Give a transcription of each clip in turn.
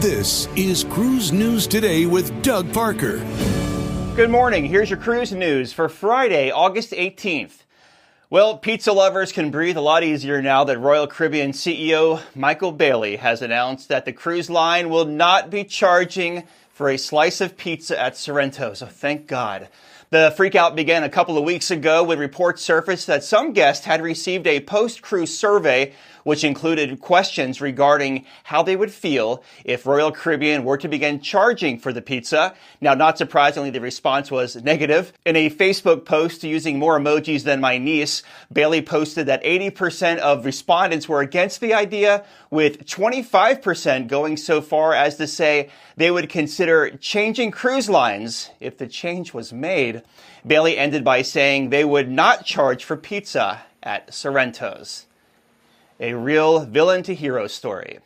This is Cruise News Today with Doug Parker. Good morning. Here's your cruise news for Friday, August 18th. Well, pizza lovers can breathe a lot easier now that Royal Caribbean CEO Michael Bayley has announced that the cruise line will not be charging for a slice of pizza at Sorrento. So thank God. The freakout began a couple of weeks ago when reports surfaced that some guests had received a post-cruise survey which included questions regarding how they would feel if Royal Caribbean were to begin charging for the pizza. Now, not surprisingly, the response was negative. In a Facebook post using more emojis than my niece, Bayley posted that 80% of respondents were against the idea, with 25% going so far as to say they would consider changing cruise lines if the change was made. Bayley ended by saying they would not charge for pizza at Sorrento's. A real villain to hero story.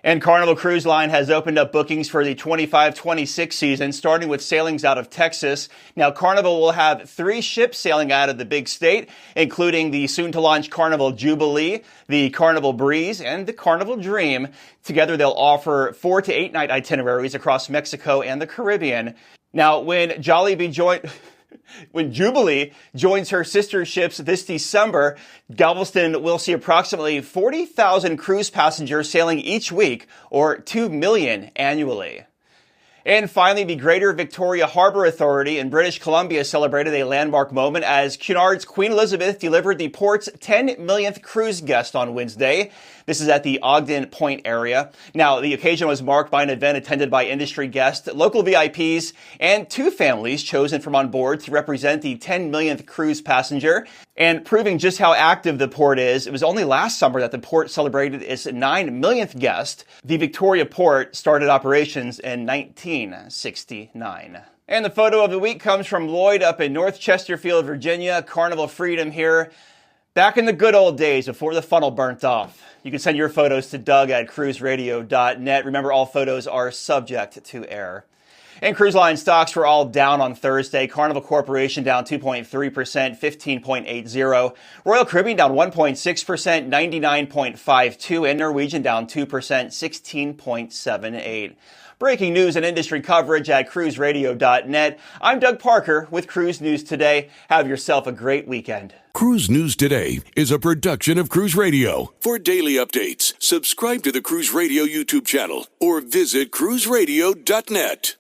And Carnival Cruise Line has opened up bookings for the 25-26 season, starting with sailings out of Texas. Now, Carnival will have 3 ships sailing out of the big state, including the soon-to-launch Carnival Jubilee, the Carnival Breeze, and the Carnival Dream. Together, they'll offer 4 to 8 night itineraries across Mexico and the Caribbean. Now, when Jubilee joins her sister ships this December, Galveston will see approximately 40,000 cruise passengers sailing each week, or 2 million annually. And finally, the Greater Victoria Harbour Authority in British Columbia celebrated a landmark moment as Cunard's Queen Elizabeth delivered the port's 10 millionth cruise guest on Wednesday. This is at the Ogden Point area. Now, the occasion was marked by an event attended by industry guests, local VIPs, and 2 families chosen from on board to represent the 10 millionth cruise passenger. And proving just how active the port is, it was only last summer that the port celebrated its 9 millionth guest. The Victoria Port started operations in 1969. And the photo of the week comes from Lloyd up in North Chesterfield, Virginia. Carnival Freedom here. Back in the good old days before the funnel burnt off. You can send your photos to Doug@cruiseradio.net. Remember, all photos are subject to error. And cruise line stocks were all down on Thursday. Carnival Corporation down 2.3%, 15.80. Royal Caribbean down 1.6%, 99.52. And Norwegian down 2%, 16.78. Breaking news and industry coverage at cruiseradio.net. I'm Doug Parker with Cruise News Today. Have yourself a great weekend. Cruise News Today is a production of Cruise Radio. For daily updates, subscribe to the Cruise Radio YouTube channel or visit cruiseradio.net.